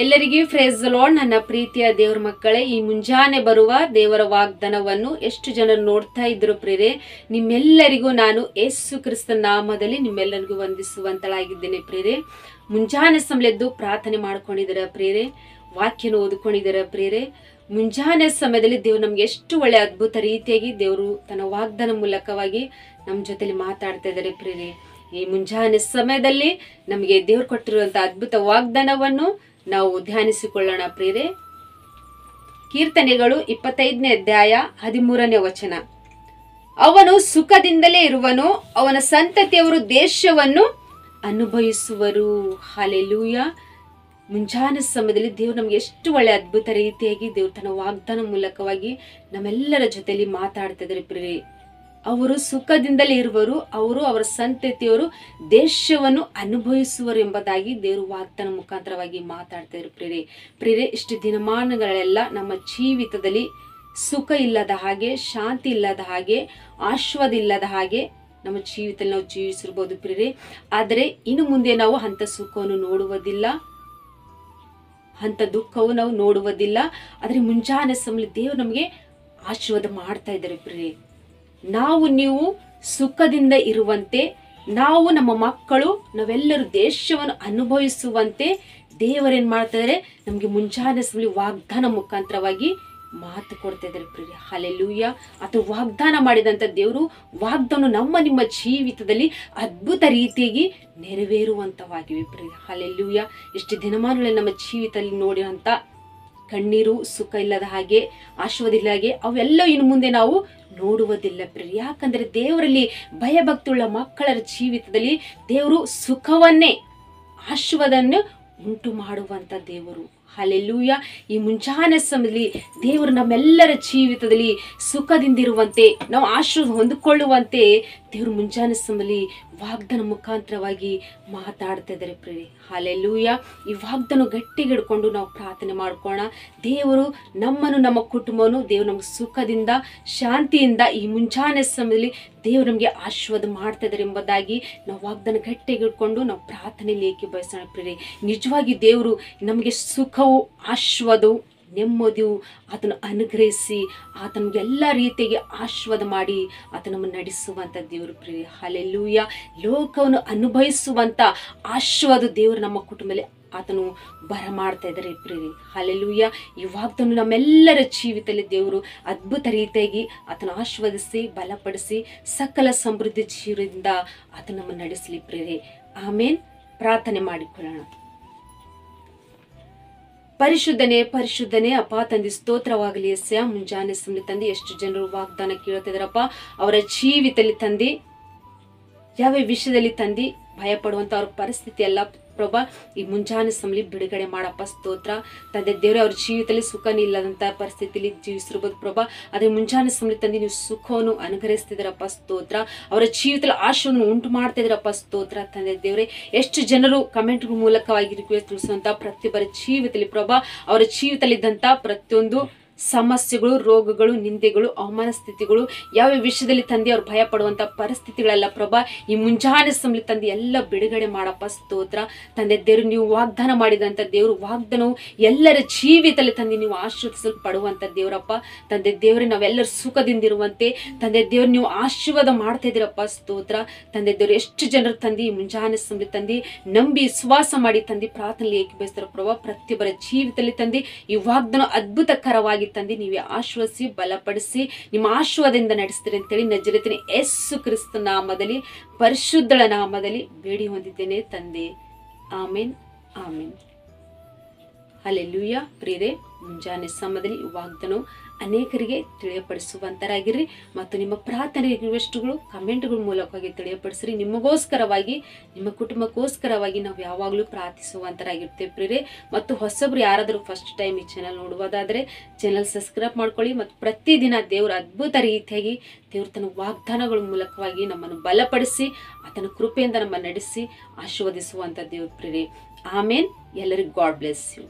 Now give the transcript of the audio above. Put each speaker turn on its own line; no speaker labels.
ಎಲ್ಲರಿಗೂ price the lord. ನನ್ನ ಪ್ರೀತಿಯ ದೇವರ ಮಕ್ಕಳೇ, ಈ ಮುಂಜಾನೆ ಬರುವ ದೇವರ ವಾಗ್ದಾನವನ್ನು ಎಷ್ಟು ಜನರು ನೋಡ್ತಾ ಇದ್ರು ಪ್ರೇರೆ. ನಿಮ್ಮೆಲ್ಲರಿಗೂ ನಾನು ಯೇಸು ಕ್ರಿಸ್ತನ ನಾಮದಲ್ಲಿ ನಿಮ್ಮೆಲ್ಲರಿಗೂ ವಂದಿಸುವಂತಳಾಗಿದ್ದೇನೆ ಪ್ರೇರೆ. ಮುಂಜಾನೆ ಸಮಯದ್ದು ಪ್ರಾರ್ಥನೆ ಮಾಡ್ಕೊಂಡಿದ್ದೀರ ಪ್ರೇರೆ, ವಾಕ್ಯನ ಓದ್ಕೊಂಡಿದ್ದೀರ ಪ್ರೇರೆ. ಮುಂಜಾನೆ ಸಮಯದಲ್ಲಿ ದೇವ್ರು ನಮ್ಗೆ ಎಷ್ಟು ಒಳ್ಳೆ ಅದ್ಭುತ ರೀತಿಯಾಗಿ ದೇವರು ತನ್ನ ವಾಗ್ದಾನ ಮೂಲಕವಾಗಿ ನಮ್ಮ ಜೊತೆಲಿ ಮಾತಾಡ್ತಾ ಇದ್ದಾರೆ ಪ್ರೇರೆ. ಈ ಮುಂಜಾನೆ ಸಮಯದಲ್ಲಿ ನಮಗೆ ದೇವ್ರು ಕೊಟ್ಟಿರುವಂತಹ ಅದ್ಭುತ ವಾಗ್ದಾನವನ್ನು ನಾವು ಧ್ಯಾನಿಸಿಕೊಳ್ಳೋಣ ಪ್ರೇರೆ. ಕೀರ್ತನೆಗಳು 25ನೇ ಅಧ್ಯಾಯ 13ನೇ ವಚನ. ಅವನು ಸುಖದಿಂದಲೇ ಇರುವನು, ಅವನ ಸಂತತಿಯವರು ದೇಶವನ್ನು ಅನುಭವಿಸುವರು. ಹಲ್ಲೆಲೂಯಾ. ಮುಂಜಾನೆ ಸಮಯದಲ್ಲಿ ದೇವ್ರು ನಮ್ಗೆ ಎಷ್ಟು ಒಳ್ಳೆ ಅದ್ಭುತ ರೀತಿಯಾಗಿ ದೇವ್ರು ತನ್ನ ವಾಗ್ದಾನ ಮೂಲಕವಾಗಿ ನಮ್ಮೆಲ್ಲರ ಜೊತೆಲಿ ಮಾತಾಡ್ತಾ ಇದ್ದಾರೆ ಪ್ರೇರೆ. ಅವರು ಸುಖದಿಂದಲೇ ಇರುವರು, ಅವರು ಅವರ ಸಂತತಿಯವರು ದೇಶವನ್ನು ಅನುಭವಿಸುವರು ಎಂಬುದಾಗಿ ದೇವರು ವಾಗ್ದಾನ ಮುಖಾಂತರವಾಗಿ ಮಾತಾಡ್ತಾ ಇದ್ರು ಪ್ರೇರೆ. ಪ್ರೇರೆ, ಇಷ್ಟು ದಿನಮಾನಗಳೆಲ್ಲ ನಮ್ಮ ಜೀವಿತದಲ್ಲಿ ಸುಖ ಇಲ್ಲದ ಹಾಗೆ, ಶಾಂತಿ ಇಲ್ಲದ ಹಾಗೆ, ಆಶ್ವಾದ ಇಲ್ಲದ ಹಾಗೆ ನಮ್ಮ ಜೀವಿತದಲ್ಲಿ ನಾವು ಜೀವಿಸಿರ್ಬೋದು ಪ್ರೇರೆ. ಆದರೆ ಇನ್ನು ಮುಂದೆ ನಾವು ಅಂಥ ಸುಖವನ್ನು ನೋಡುವುದಿಲ್ಲ, ಅಂಥ ದುಃಖವು ನಾವು ನೋಡುವುದಿಲ್ಲ. ಆದರೆ ಮುಂಜಾನೆ ಸಮಯ ದೇವರು ನಮಗೆ ಆಶೀರ್ವಾದ ಮಾಡ್ತಾ ಇದ್ದಾರೆ ಪ್ರೇರೆ. ನಾವು ನೀವು ಸುಖದಿಂದ ಇರುವಂತೆ, ನಾವು ನಮ್ಮ ಮಕ್ಕಳು ನಾವೆಲ್ಲರೂ ದೇಶವನ್ನು ಅನುಭವಿಸುವಂತೆ ದೇವರೇನ್ ಮಾಡ್ತಾ ಇದ್ದಾರೆ, ನಮಗೆ ಮುಂಜಾನೆ ಸಮಯ ವಾಗ್ದಾನ ಮುಖಾಂತರವಾಗಿ ಮಾತು ಕೊಡ್ತಾ ಇದ್ದಾರೆ ಪ್ರಿಯ. ಹಲ್ಲೆಲೂಯಾ. ಅಥವಾ ವಾಗ್ದಾನ ಮಾಡಿದಂಥ ದೇವರು ವಾಗ್ದಾನ ನಿಮ್ಮ ಜೀವಿತದಲ್ಲಿ ಅದ್ಭುತ ರೀತಿಯಾಗಿ ನೆರವೇರುವಂತವಾಗಿವೆ ಪ್ರಿಯ. ಹಲ್ಲೆಲೂಯಾ. ಇಷ್ಟು ದಿನಮಾನಗಳಲ್ಲಿ ನಮ್ಮ ಜೀವಿತದಲ್ಲಿ ನೋಡಿರಂತ ಕಣ್ಣೀರು, ಸುಖ ಇಲ್ಲದ ಹಾಗೆ, ಆಶೀರ್ವಾದ ಇಲ್ಲ ಹಾಗೆ ಅವೆಲ್ಲ ಇನ್ನು ಮುಂದೆ ನಾವು ನೋಡುವುದಿಲ್ಲ ಪ್ರಿಯ. ಯಾಕಂದ್ರೆ ದೇವರಲ್ಲಿ ಭಯಭಕ್ತಿಯುಳ್ಳ ಮಕ್ಕಳ ಜೀವಿತದಲ್ಲಿ ದೇವರು ಸುಖವನ್ನೇ, ಆಶೀರ್ವಾದವನ್ನು ಉಂಟು ಮಾಡುವಂತ ದೇವರು. ಹಲ್ಲೆಲೂಯಾ. ಈ ಮುಂಜಾನೆ ಸಮಯದಲ್ಲಿ ದೇವರು ನಮ್ಮೆಲ್ಲರ ಜೀವಿತದಲ್ಲಿ ಸುಖದಿಂದಿರುವಂತೆ, ನಾವು ಆಶೀರ್ವಾದ ಹೊಂದಿಕೊಳ್ಳುವಂತೆ ದೇವರು ಮುಂಜಾನೆ ಸಮಯದಲ್ಲಿ ವಾಗ್ದಾನ ಮುಖಾಂತರವಾಗಿ ಮಾತಾಡ್ತಾ ಇದ್ದಾರೆ ಪ್ರೇರೆ. ಹಲ್ಲೆಲೂಯಾ. ಈ ವಾಗ್ದಾನ ಗಟ್ಟಿಗೆ ಹಿಡ್ಕೊಂಡು ನಾವು ಪ್ರಾರ್ಥನೆ ಮಾಡ್ಕೋಣ. ದೇವರು ನಮ್ಮನ್ನು, ನಮ್ಮ ಕುಟುಂಬವನ್ನು ದೇವರು ನಮ್ಗೆ ಸುಖದಿಂದ, ಶಾಂತಿಯಿಂದ ಈ ಮುಂಜಾನೆ ಸಮಯದಲ್ಲಿ ದೇವರು ನಮಗೆ ಆಶೀರ್ವಾದ ಮಾಡ್ತಾ ಇದ್ದಾರೆ ಎಂಬುದಾಗಿ ನಾವು ವಾಗ್ದಾನ ಗಟ್ಟಿಗೆ ಹಿಡ್ಕೊಂಡು ನಾವು ಪ್ರಾರ್ಥನೆಯಲ್ಲಿ ಏಕೆ ಬಯಸೋಣ ಪ್ರೇರೆ. ನಿಜವಾಗಿ ದೇವರು ನಮಗೆ ಸುಖವು, ಆಶೀರ್ವಾದವು, ನೆಮ್ಮದಿಯು ಆತನು ಅನುಗ್ರಹಿಸಿ ಆತ ನಮ್ಗೆ ಎಲ್ಲ ರೀತಿಯಾಗಿ ಆಶೀರ್ವಾದ ಮಾಡಿ ಆತ ನಮ್ಮನ್ನು ನಡೆಸುವಂತ ದೇವರು ಪ್ರೇರೆ. ಹಲ್ಲೆಲೂಯಾ. ಲೋಕವನ್ನು ಅನುಭವಿಸುವಂತ ಆಶೀರ್ವಾದ ದೇವರು ನಮ್ಮ ಕುಟುಂಬದಲ್ಲಿ ಆತನು ಬರಮಾಡ್ತಾ ಇದ್ದಾರೆ ಪ್ರೇರೆ. ಹಲ್ಲೆಲೂಯಾ. ಈ ವಾಗ್ದಾನ ನಮ್ಮೆಲ್ಲರ ಜೀವಿತದಲ್ಲಿ ದೇವರು ಅದ್ಭುತ ರೀತಿಯಾಗಿ ಆತನ ಆಶೀರ್ವದಿಸಿ ಬಲಪಡಿಸಿ ಸಕಲ ಸಮೃದ್ಧಿ ಜೀವನದಿಂದ ಆತ ನಮ್ಮನ್ನು ನಡೆಸಲಿ ಪ್ರೇರೆ. ಆಮೇನ್. ಪ್ರಾರ್ಥನೆ ಮಾಡಿಕೊಳ್ಳೋಣ. ಪರಿಶುದ್ಧನೇ, ಪರಿಶುದ್ಧನೇ ಅಪ್ಪ ತಂದೆ, ಸ್ತೋತ್ರವಾಗಲಿ ಎಸ್ಯ. ಮುಂಜಾನೆ ಸಮಯ ತಂದೆ ಎಷ್ಟು ಜನರು ವಾಗ್ದಾನ ಕೇಳ್ತಿದಾರಪ್ಪ, ಅವರ ಜೀವಿತದಲ್ಲಿ ತಂದೆ ಯಾವ ವಿಷಯದಲ್ಲಿ ತಂದೆ ಭಯ ಪಡುವಂತ ಅವ್ರ ಪರಿಸ್ಥಿತಿ ಎಲ್ಲ ಪ್ರಭಾ ಈ ಮುಂಜಾನೆ ಸಮಯ ಬಿಡುಗಡೆ ಮಾಡಪ್ಪ. ಸ್ತೋತ್ರ ತಂದೆ ದೇವರೇ, ಅವ್ರ ಜೀವಿತದಲ್ಲಿ ಸುಖನೇ ಇಲ್ಲದಂತ ಪರಿಸ್ಥಿತಿಯಲ್ಲಿ ಜೀವಿಸಿರ್ಬೋದು ಪ್ರಭಾ. ಅದೇ ಮುಂಜಾನೆ ಸಮಯ ತಂದೆ ನೀವು ಸುಖವನ್ನು ಅನುಗ್ರಹಿಸ್ತಿದ್ದೀರಪ್ಪ. ಸ್ತೋತ್ರ. ಅವರ ಜೀವಿತದಲ್ಲಿ ಆಶಯವನ್ನು ಉಂಟು ಮಾಡ್ತಾ ಇದ್ದೀರಪ್ಪ. ಸ್ತೋತ್ರ ತಂದೆ ದೇವರೇ. ಎಷ್ಟು ಜನರು ಕಮೆಂಟ್ ಮೂಲಕವಾಗಿ ರಿಕ್ವೆಸ್ಟ್ ತಿಳಿಸುವಂತ ಪ್ರತಿಯೊಬ್ಬರ ಜೀವಿತದಲ್ಲಿ ಪ್ರಭಾ, ಅವರ ಜೀವಿತದಲ್ಲಿ ಇದ್ದಂತ ಪ್ರತಿಯೊಂದು ಸಮಸ್ಯೆಗಳು, ರೋಗಗಳು, ನಿಂದೆಗಳು, ಅವಮಾನ ಸ್ಥಿತಿಗಳು, ಯಾವ ವಿಷಯದಲ್ಲಿ ತಂದೆ ಅವ್ರು ಭಯ ಪಡುವಂತ ಪರಿಸ್ಥಿತಿಗಳೆಲ್ಲ ಪ್ರಭಾ ಈ ಮುಂಜಾನೆ ಸಮಯ ತಂದೆ ಎಲ್ಲ ಬಿಡುಗಡೆ ಮಾಡಪ್ಪ. ಸ್ತೋತ್ರ ತಂದೆ ದೇವರು, ನೀವು ವಾಗ್ದಾನ ಮಾಡಿದಂತ ದೇವರು ವಾಗ್ದಾನವು ಎಲ್ಲರ ಜೀವಿತದಲ್ಲಿ ತಂದೆ ನೀವು ಆಶೀರ್ವದಿಸಲ್ಪಡುವಂತ ದೇವರಪ್ಪ. ತಂದೆ ದೇವರೇ, ನಾವೆಲ್ಲರೂ ಸುಖದಿಂದಿರುವಂತೆ ತಂದೆ ದೇವರು ನೀವು ಆಶೀರ್ವಾದ ಮಾಡ್ತಾ ಇದ್ದೀರಪ್ಪ. ಸ್ತೋತ್ರ ತಂದೆ ದೇವರು. ಎಷ್ಟು ಜನರು ತಂದೆ ಈ ಮುಂಜಾನೆ ಸಮಯ ತಂದೆ ನಂಬಿ ವಿಶ್ವಾಸ ಮಾಡಿ ತಂದೆ ಪ್ರಾರ್ಥನೆ ಏಕೀಭವಿಸ್ತಾರ ಪ್ರಭಾ. ಪ್ರತಿಯೊಬ್ಬರ ಜೀವಿತದಲ್ಲಿ ತಂದೆ ಈ ವಾಗ್ದಾನ ಅದ್ಭುತಕರವಾಗಿ ತಂದೆ ನೀವೇ ಆಶೀರ್ವದಿಸಿ ಬಲಪಡಿಸಿ ನಿಮ್ಮ ಆಶೀರ್ವಾದದಿಂದ ನಡೆಸ್ತೀರಿ ಅಂತೇಳಿ ನಜರೇತಿನ ಯೇಸು ಕ್ರಿಸ್ತ ನಾಮದಲ್ಲಿ, ಪರಿಶುದ್ಧಳ ನಾಮದಲ್ಲಿ ಬೇಡಿ ಹೊಂದಿದ್ದೇನೆ ತಂದೆ. ಆಮೇನ್, ಆಮೇನ್. ಹಲ್ಲೆಲೂಯಾ. ಪ್ರಿಯರೇ, ಮುಂಜಾನೆ ಸಮಯದಲ್ಲಿ ವಾಗ್ದಾನ ಅನೇಕರಿಗೆ ತಿಳಿಯಪಡಿಸುವಂತರಾಗಿರ್ರಿ ಮತ್ತು ನಿಮ್ಮ ಪ್ರಾರ್ಥನೆ ರಿಕ್ವೆಸ್ಟ್ಗಳು ಕಮೆಂಟ್ಗಳ ಮೂಲಕವಾಗಿ ತಿಳಿಯಪಡಿಸ್ರಿ. ನಿಮಗೋಸ್ಕರವಾಗಿ, ನಿಮ್ಮ ಕುಟುಂಬಕ್ಕೋಸ್ಕರವಾಗಿ ನಾವು ಯಾವಾಗಲೂ ಪ್ರಾರ್ಥಿಸುವಂತರಾಗಿರ್ತೇವೆ ಪ್ರಿಯರೇ. ಮತ್ತು ಹೊಸಬ್ರು ಯಾರಾದರೂ ಫಸ್ಟ್ ಟೈಮ್ ಈ ಚಾನಲ್ ನೋಡುವುದಾದರೆ ಚಾನಲ್ ಸಬ್ಸ್ಕ್ರೈಬ್ ಮಾಡ್ಕೊಳ್ಳಿ. ಮತ್ತು ಪ್ರತಿದಿನ ದೇವರ ಅದ್ಭುತ ರೀತಿಯಾಗಿ ದೇವರು ತನ್ನ ವಾಗ್ದಾನಗಳ ಮೂಲಕವಾಗಿ ನಮ್ಮನ್ನು ಬಲಪಡಿಸಿ ಆತನ ಕೃಪೆಯಿಂದ ನಮ್ಮ ನಡೆಸಿ ಆಶೀರ್ವದಿಸುವಂತ ದೇವ್ರ ಪ್ರಿಯರೇ. ಆಮೇನ್. ಎಲ್ಲರಿಗೂ ಗಾಡ್ ಬ್ಲೆಸ್ ಯು.